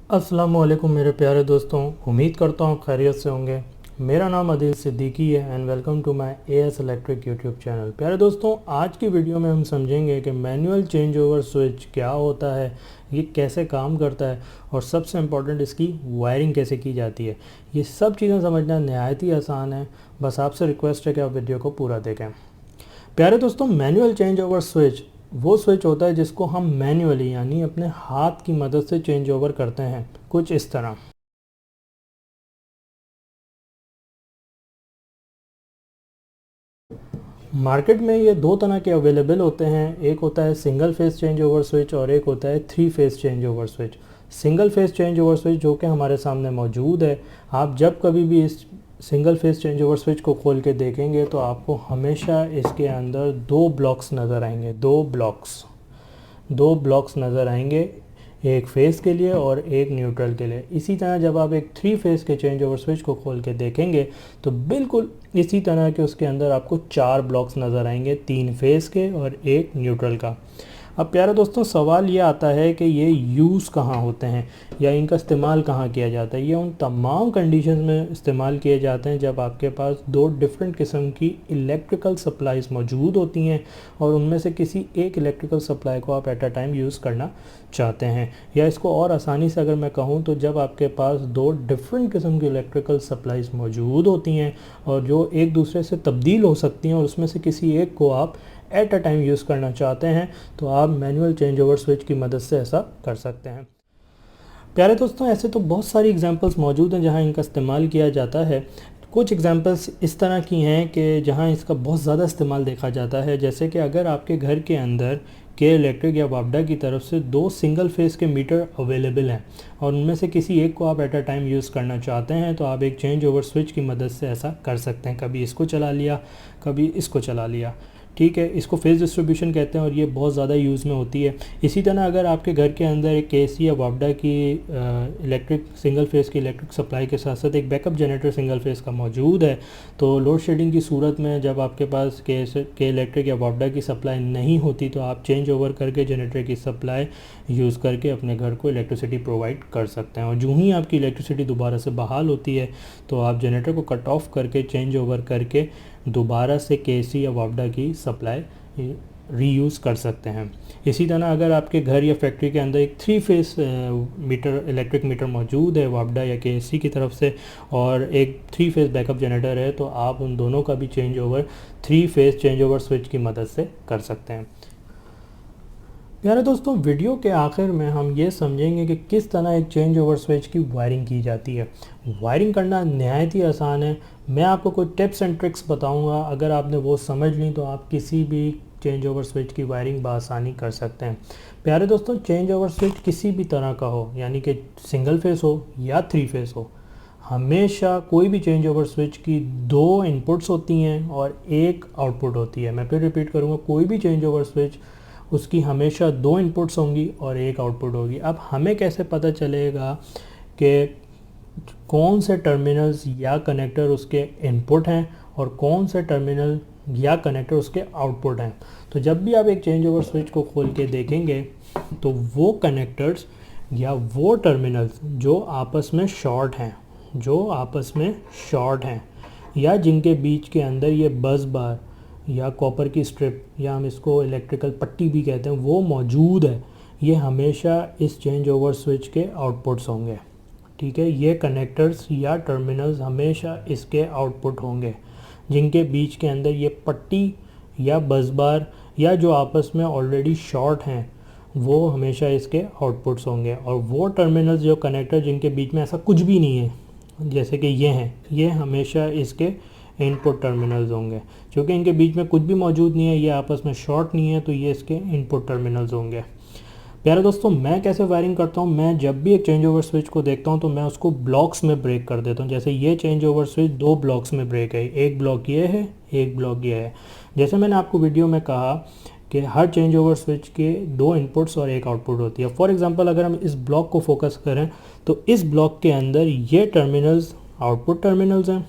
अस्सलामुअलैकुम मेरे प्यारे दोस्तों, उम्मीद करता हूँ खैरियत से होंगे। मेरा नाम अदील सिद्दीकी है and welcome to my A S electric YouTube channel. प्यारे दोस्तों, आज की वीडियो में हम समझेंगे कि मैनुअल चेंज ओवर स्विच क्या होता है, ये कैसे काम करता है और सबसे इम्पॉर्टेंट इसकी वायरिंग कैसे की जाती है। ये सब चीज़ें समझना नहायत ही आसान है, बस आपसे रिक्वेस्ट है कि आप वीडियो को पूरा देखें। प्यारे दोस्तों, मैनुअल चेंज ओवर स्विच वो स्विच होता है जिसको हम मैन्युअली यानी अपने हाथ की मदद से चेंज ओवर करते हैं, कुछ इस तरह। मार्केट में ये दो तरह के अवेलेबल होते हैं, एक होता है single phase change over switch और एक होता है three phase change over switch. Single phase change over switch जो कि हमारे सामने मौजूद है, आप जब कभी भी इस single phase change over switch को खोल के देखेंगे तो आपको हमेशा इसके अंदर दो ब्लॉक्स नज़र आएंगे। दो ब्लॉक्स नज़र आएंगे, एक फेस के लिए और एक न्यूट्रल के लिए। इसी तरह जब आप एक थ्री फेस के चेंज ओवर स्विच को खोल के देखेंगे तो बिल्कुल इसी तरह के उसके अंदर आपको चार ब्लॉक्स नज़र आएंगे, तीन फेस के और एक न्यूट्रल का। अब प्यारे दोस्तों, सवाल ये आता है कि ये यूज़ कहाँ होते हैं या इनका इस्तेमाल कहाँ किया जाता है। ये उन तमाम कंडीशंस में इस्तेमाल किए जाते हैं जब आपके पास दो डिफरेंट किस्म की इलेक्ट्रिकल सप्लाईज मौजूद होती हैं और उनमें से किसी एक इलेक्ट्रिकल सप्लाई को आप एट अ टाइम यूज़ करना चाहते हैं। या इसको और आसानी से अगर मैं कहूँ तो जब आपके पास दो डिफरेंट किस्म की इलेक्ट्रिकल सप्लाईज मौजूद होती हैं और जो एक दूसरे से तब्दील हो सकती हैं और उसमें से किसी एक को आप एट अ टाइम यूज़ करना चाहते हैं, तो आप मैनुअल चेंज ओवर स्विच की मदद से ऐसा कर सकते हैं। प्यारे दोस्तों, ऐसे तो बहुत सारी एग्जांपल्स मौजूद हैं जहां इनका इस्तेमाल किया जाता है। कुछ एग्जांपल्स इस तरह की हैं कि जहां इसका बहुत ज़्यादा इस्तेमाल देखा जाता है, जैसे कि अगर आपके घर के अंदर के इलेक्ट्रिक या वापडा की तरफ से दो सिंगल फेस के मीटर अवेलेबल हैं और उनमें से किसी एक को आप एट अ टाइम यूज़ करना चाहते हैं, तो आप एक चेंज ओवर स्विच की मदद से ऐसा कर सकते हैं। कभी इसको चला लिया, कभी इसको चला लिया, ठीक है। इसको फेस डिस्ट्रीब्यूशन कहते हैं और ये बहुत ज़्यादा यूज़ में होती है। इसी तरह अगर आपके घर के अंदर एक केसी या वापडा की इलेक्ट्रिक सिंगल फेस की इलेक्ट्रिक सप्लाई के साथ साथ एक बैकअप जनरेटर सिंगल फेस का मौजूद है, तो लोड शेडिंग की सूरत में जब आपके पास के इलेक्ट्रिक या वापडा की सप्लाई नहीं होती तो आप चेंज ओवर करके जनरेटर की सप्लाई यूज़ करके अपने घर को इलेक्ट्रिसिटी प्रोवाइड कर सकते हैं। और जो ही आपकी इलेक्ट्रिसिटी दोबारा से बहाल होती है तो आप जनरेटर को कट ऑफ करके चेंज ओवर करके दोबारा से केसी या वापडा की सप्लाई रीयूज़ कर सकते हैं। इसी तरह अगर आपके घर या फैक्ट्री के अंदर एक three phase meter electric meter मौजूद है वापडा या केसी की तरफ से और एक थ्री फेस बैकअप जनरेटर है, तो आप उन दोनों का भी change over three phase change over switch की मदद से कर सकते हैं। प्यारे दोस्तों, वीडियो के आखिर में हम ये समझेंगे कि किस तरह एक चेंज ओवर स्विच की वायरिंग की जाती है। वायरिंग करना नहायत ही आसान है। मैं आपको कुछ टिप्स एंड ट्रिक्स बताऊंगा, अगर आपने वो समझ ली तो आप किसी भी चेंज ओवर स्विच की वायरिंग बआसानी कर सकते हैं। प्यारे दोस्तों, चेंज ओवर स्विच किसी भी तरह का हो, यानी कि सिंगल फेस हो या थ्री फेस हो, हमेशा कोई भी चेंज ओवर स्विच की दो इनपुट्स होती हैं और एक आउटपुट होती है। मैं फिर रिपीट करूँगा, कोई भी चेंज ओवर स्विच उसकी हमेशा दो इनपुट्स होंगी और एक आउटपुट होगी। अब हमें कैसे पता चलेगा कि कौन से टर्मिनल्स या कनेक्टर उसके इनपुट हैं और कौन से टर्मिनल या कनेक्टर उसके आउटपुट हैं? तो जब भी आप एक चेंज ओवर स्विच को खोल के देखेंगे तो वो कनेक्टर्स या वो टर्मिनल्स जो आपस में शॉर्ट हैं या जिनके बीच के अंदर ये बस बार या कॉपर की स्ट्रिप या हम इसको इलेक्ट्रिकल पट्टी भी कहते हैं, वो मौजूद है, ये हमेशा इस चेंज ओवर स्विच के आउटपुट्स होंगे, ठीक है। ये कनेक्टर्स या टर्मिनल्स हमेशा इसके आउटपुट होंगे, जिनके बीच के अंदर ये पट्टी या बस बार या जो आपस में ऑलरेडी शॉर्ट हैं वो हमेशा इसके आउटपुट्स होंगे। और वो टर्मिनल्स जो कनेक्टर जिनके बीच में ऐसा कुछ भी नहीं है, जैसे कि ये हैं, ये हमेशा इसके इनपुट टर्मिनल्स होंगे। क्योंकि इनके बीच में कुछ भी मौजूद नहीं है, ये आपस में शॉर्ट नहीं है, तो ये इसके इनपुट टर्मिनल्स होंगे। प्यारे दोस्तों, मैं कैसे वायरिंग करता हूँ, मैं जब भी एक चेंज ओवर स्विच को देखता हूँ तो मैं उसको ब्लॉक्स में ब्रेक कर देता हूँ। जैसे ये चेंज ओवर स्विच दो ब्लॉक्स में ब्रेक है, एक ब्लॉक ये है, एक ब्लॉक ये है। जैसे मैंने आपको वीडियो में कहा कि हर चेंज ओवर स्विच के दो इनपुट्स और एक आउटपुट होती है। फॉर एग्जांपल, अगर हम इस ब्लॉक को फोकस करें तो इस ब्लॉक के अंदर ये टर्मिनल्स आउटपुट टर्मिनल्स हैं,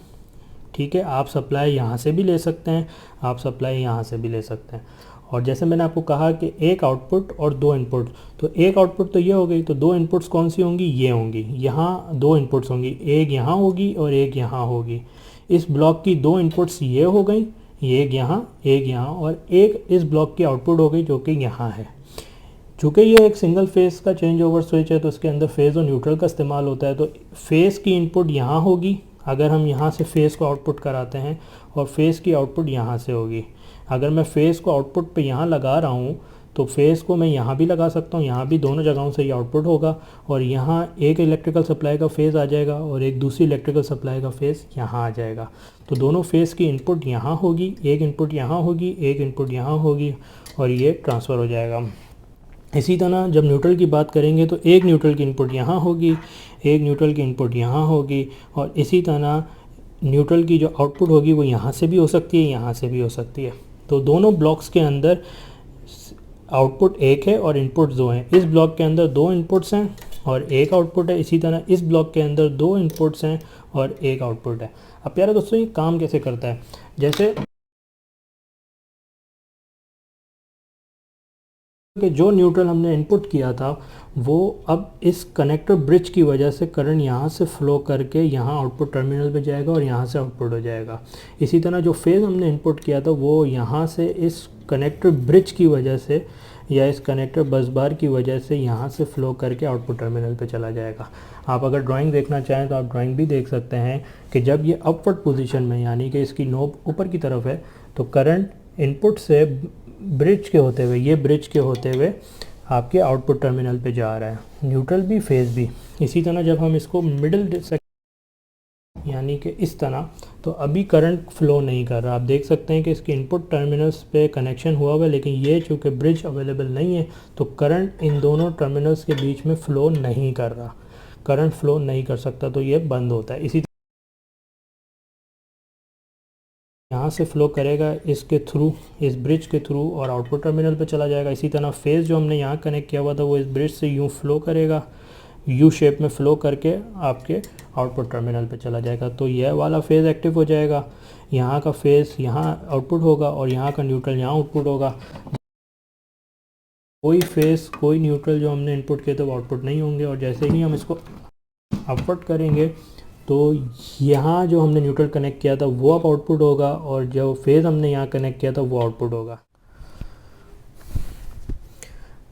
ठीक है। आप सप्लाई यहाँ से भी ले सकते हैं, आप सप्लाई यहाँ से भी ले सकते हैं। और जैसे मैंने आपको कहा कि एक आउटपुट और दो इनपुट, तो एक आउटपुट तो ये हो गई, तो दो इनपुट्स कौन सी होंगी, ये होंगी। यहाँ दो इनपुट्स होंगी, एक यहाँ होगी और एक यहाँ होगी। इस ब्लॉक की दो इनपुट्स ये हो गई, एक यहाँ और एक इस ब्लॉक की आउटपुट हो गई जो कि यहाँ है। चूँकि ये एक सिंगल फेज़ का चेंज ओवर स्विच है तो इसके अंदर फेज़ और न्यूट्रल का इस्तेमाल होता है। तो फेज़ की इनपुट यहाँ होगी अगर हम यहाँ से फेज़ को आउटपुट कराते हैं, और फेज़ की आउटपुट यहाँ से होगी। अगर मैं फेज़ को आउटपुट पे यहाँ लगा रहा हूँ तो फेज़ को मैं यहाँ भी लगा सकता हूँ, यहाँ भी, दोनों जगहों से ये आउटपुट होगा। और यहाँ एक इलेक्ट्रिकल सप्लाई का फेज़ आ जाएगा और एक दूसरी इलेक्ट्रिकल सप्लाई का फेज़ यहाँ आ जाएगा। तो दोनों फेज़ की इनपुट यहाँ होगी, एक इनपुट यहाँ होगी, एक इनपुट यहाँ होगी और ये ट्रांसफ़र हो जाएगा। इसी तरह जब न्यूट्रल की बात करेंगे तो एक न्यूट्रल की इनपुट यहाँ होगी, एक न्यूट्रल की इनपुट यहाँ होगी, और इसी तरह न्यूट्रल की जो आउटपुट होगी वो यहाँ से भी हो सकती है, यहाँ से भी हो सकती है। तो दोनों ब्लॉक्स के अंदर आउटपुट एक है और इनपुट दो हैं। इस ब्लॉक के अंदर दो इनपुट्स हैं और एक आउटपुट है। इसी तरह इस ब्लॉक के अंदर दो इनपुट्स हैं और एक आउटपुट है। अब प्यारे दोस्तों, ये काम कैसे करता है, जैसे कि जो न्यूट्रल हमने इनपुट किया था वो अब इस कनेक्टर ब्रिज की वजह से करंट यहाँ से फ़्लो करके यहाँ आउटपुट टर्मिनल पे जाएगा और यहाँ से आउटपुट हो जाएगा। इसी तरह जो फेज़ हमने इनपुट किया था वो यहाँ से इस कनेक्टर ब्रिज की वजह से या इस कनेक्टर बस बार की वजह से यहाँ से फ़्लो करके आउटपुट टर्मिनल पे चला जाएगा। आप अगर ड्राइंग देखना चाहें तो आप ड्राइंग भी देख सकते हैं कि जब ये अपवर्ड पोजीशन में, यानी कि इसकी नोब ऊपर की तरफ है, तो करंट इनपुट से ब्रिज के होते हुए, ये ब्रिज के होते हुए आपके आउटपुट टर्मिनल पे जा रहा है, न्यूट्रल भी फेज़ भी। इसी तरह जब हम इसको मिडिल यानी कि इस तरह, तो अभी करंट फ़्लो नहीं कर रहा। आप देख सकते हैं कि इसके इनपुट टर्मिनल्स पे कनेक्शन हुआ हुआ है, लेकिन ये चूँकि ब्रिज अवेलेबल नहीं है तो करंट इन दोनों टर्मिनल्स के बीच में फ़्लो नहीं कर रहा, करंट फ़्लो नहीं कर सकता, तो ये बंद होता है। इसी यहाँ से फ़्लो करेगा इसके थ्रू, इस ब्रिज के थ्रू, और आउटपुट टर्मिनल पे चला जाएगा। इसी तरह फेज़ जो हमने यहाँ कनेक्ट किया हुआ था वो इस ब्रिज से यूँ फ़्लो करेगा, यू शेप में फ़्लो करके आपके आउटपुट टर्मिनल पे चला जाएगा। तो यह वाला फेज़ एक्टिव हो जाएगा, यहाँ का फेज़ यहाँ आउटपुट होगा और यहाँ का न्यूट्रल यहाँ आउटपुट होगा। कोई फेज़ कोई न्यूट्रल जो हमने इनपुट किए थे वो आउटपुट नहीं होंगे, और जैसे ही हम इसको अपवर्ड करेंगे तो यहाँ जो हमने न्यूट्रल कनेक्ट किया था वो अब आउटपुट होगा और जो फेज़ हमने यहाँ कनेक्ट किया था वो आउटपुट होगा।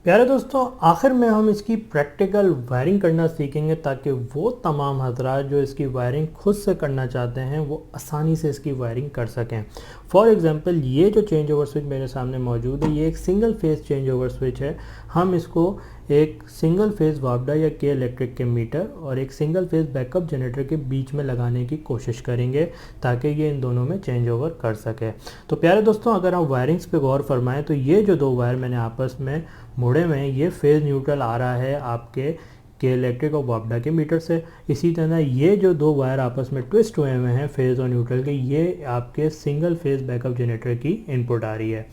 प्यारे दोस्तों, आखिर में हम इसकी प्रैक्टिकल वायरिंग करना सीखेंगे ताकि वो तमाम हजरात जो इसकी वायरिंग खुद से करना चाहते हैं वो आसानी से इसकी वायरिंग कर सकें। फॉर एग्ज़ाम्पल, ये जो चेंज ओवर स्विच मेरे सामने मौजूद है ये एक single phase change over switch है। हम इसको एक सिंगल फेज़ वापडा या के इलेक्ट्रिक के मीटर और एक सिंगल फेज़ बैकअप जनरेटर के बीच में लगाने की कोशिश करेंगे ताकि ये इन दोनों में चेंज ओवर कर सके। तो प्यारे दोस्तों, अगर आप वायरिंग्स पे गौर फरमाएं तो ये जो दो वायर मैंने आपस में मोड़े में, ये फेज़ न्यूट्रल आ रहा है आपके के इलेक्ट्रिक और वापडा के मीटर से। इसी तरह ये जो दो वायर आपस में ट्विस्ट हुए हुए हैं फेज़ और न्यूट्रल के, ये आपके सिंगल फेज़ बैकअप जनरेटर की इनपुट आ रही है।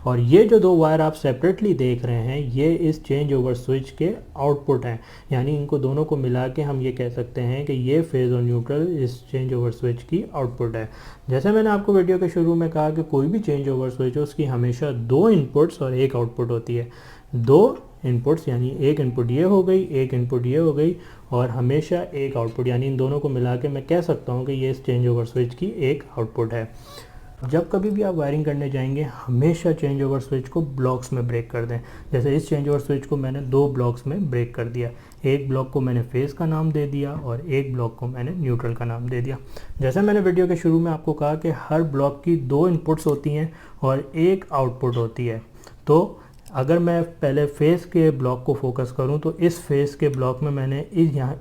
और ये जो दो वायर आप सेपरेटली देख रहे हैं ये इस चेंज ओवर स्विच के आउटपुट हैं, यानी इनको दोनों को मिला के हम ये कह सकते हैं कि ये फेज़ और न्यूट्रल इस चेंज ओवर स्विच की आउटपुट है। जैसे मैंने आपको वीडियो के शुरू में कहा कि कोई भी चेंज ओवर स्विच हो उसकी हमेशा दो इनपुट्स और एक आउटपुट होती है। दो इनपुट्स यानी एक इनपुट ये हो गई, एक इनपुट ये हो गई, और हमेशा एक आउटपुट, यानी इन दोनों को मिला के मैं कह सकता हूँ कि ये इस चेंज ओवर स्विच की एक आउटपुट है। जब कभी भी आप वायरिंग करने जाएंगे हमेशा चेंज ओवर स्विच को ब्लॉक्स में ब्रेक कर दें। जैसे इस चेंज ओवर स्विच को मैंने दो ब्लॉक्स में ब्रेक कर दिया, एक ब्लॉक को मैंने फेज़ का नाम दे दिया और एक ब्लॉक को मैंने न्यूट्रल का नाम दे दिया। जैसे मैंने वीडियो के शुरू में आपको कहा कि हर ब्लॉक की दो इनपुट्स होती हैं और एक आउटपुट होती है। तो अगर मैं पहले फेज़ के ब्लॉक को फोकस करूं तो इस फेज़ के ब्लॉक में मैंने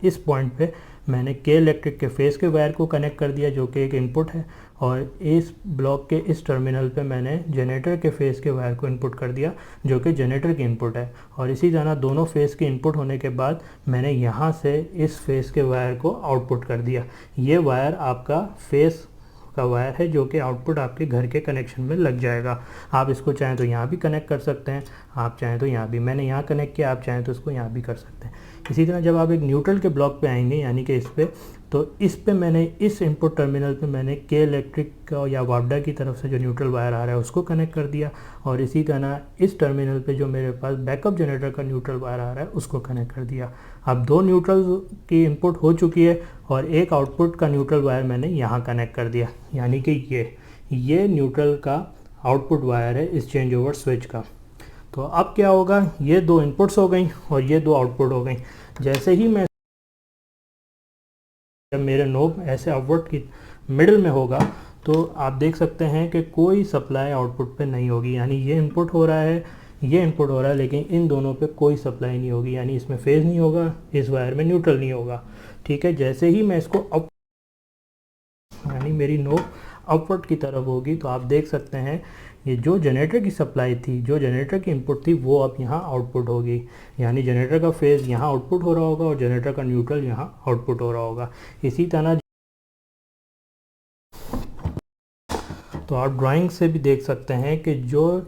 इस पॉइंट पे मैंने के इलेक्ट्रिक के फेज़ के वायर को कनेक्ट कर दिया जो कि एक इनपुट है, और इस ब्लॉक के इस टर्मिनल पे मैंने जनरेटर के फेज़ के वायर को इनपुट कर दिया जो कि जनरेटर की इनपुट है। और इसी तरह दोनों फेज़ के इनपुट होने के बाद मैंने यहाँ से इस फेज़ के वायर को आउटपुट कर दिया। ये वायर आपका फेज़ का वायर है जो कि आउटपुट आपके घर के कनेक्शन में लग जाएगा। आप इसको चाहें तो यहाँ भी कनेक्ट कर सकते हैं, आप चाहें तो यहाँ भी, मैंने यहाँ कनेक्ट किया, आप चाहें तो इसको यहाँ भी कर सकते हैं। इसी तरह जब आप एक न्यूट्रल के ब्लॉक पे आएंगे यानी कि इस पर, तो इस पे मैंने इस इनपुट टर्मिनल पे मैंने के इलेक्ट्रिक या वापडा की तरफ से जो न्यूट्रल वायर आ रहा है उसको कनेक्ट कर दिया, और इसी तरह इस टर्मिनल पे जो मेरे पास बैकअप जनरेटर का न्यूट्रल वायर आ रहा है उसको कनेक्ट कर दिया। अब दो न्यूट्रल की इनपुट हो चुकी है और एक आउटपुट का न्यूट्रल वायर मैंने यहाँ कनेक्ट कर दिया, यानी कि ये न्यूट्रल का आउटपुट वायर है इस चेंज ओवर स्विच का। तो अब क्या होगा, ये दो इनपुट्स हो गई और ये दो आउटपुट हो गई। जैसे ही मैं जब मेरे नोब ऐसे अपवर्ड की मिडिल में होगा तो आप देख सकते हैं कि कोई सप्लाई आउटपुट पे नहीं होगी, यानी ये इनपुट हो रहा है, ये इनपुट हो रहा है, लेकिन इन दोनों पे कोई सप्लाई नहीं होगी, यानी इसमें फेज़ नहीं होगा, इस वायर में न्यूट्रल नहीं होगा। ठीक है, जैसे ही मैं इसको अप, यानी मेरी नोब अपवर्ड की तरफ होगी तो आप देख सकते हैं ये जो जनरेटर की सप्लाई थी, जो जनरेटर की इनपुट थी, वो अब यहाँ आउटपुट होगी, यानी जनरेटर का फेज़ यहाँ आउटपुट हो रहा होगा और जनरेटर का न्यूट्रल यहाँ आउटपुट हो रहा होगा। इसी तरह तो आप ड्राइंग से भी देख सकते हैं कि जो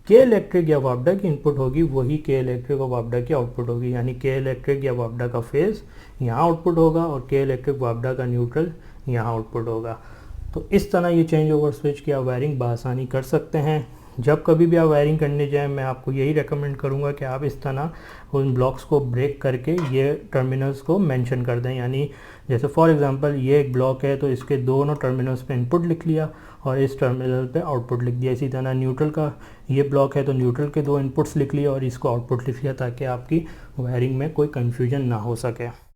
के इलेक्ट्रिक या वापडा की इनपुट होगी वही के इलेक्ट्रिक और वापडा की आउटपुट होगी, यानी के इलेक्ट्रिक या वापडा का फेज़ यहाँ आउटपुट होगा और के इलेक्ट्रिक वापडा का न्यूट्रल यहाँ आउटपुट होगा। तो इस तरह ये चेंज ओवर स्विच की आप वायरिंग बआसानी कर सकते हैं। जब कभी भी आप वायरिंग करने जाएं मैं आपको यही रेकमेंड करूंगा कि आप इस तरह उन ब्लॉक्स को ब्रेक करके ये टर्मिनल्स को मेंशन कर दें, यानी जैसे फॉर एग्जांपल ये एक ब्लॉक है तो इसके दोनों टर्मिनल्स पे इनपुट लिख लिया और इस टर्मिनल पे आउटपुट लिख दिया। इसी तरह न्यूट्रल का ये ब्लॉक है तो न्यूट्रल के दो इनपुट्स लिख लिए और इसको आउटपुट लिख लिया, ताकि आपकी वायरिंग में कोई कन्फ्यूजन ना हो सके।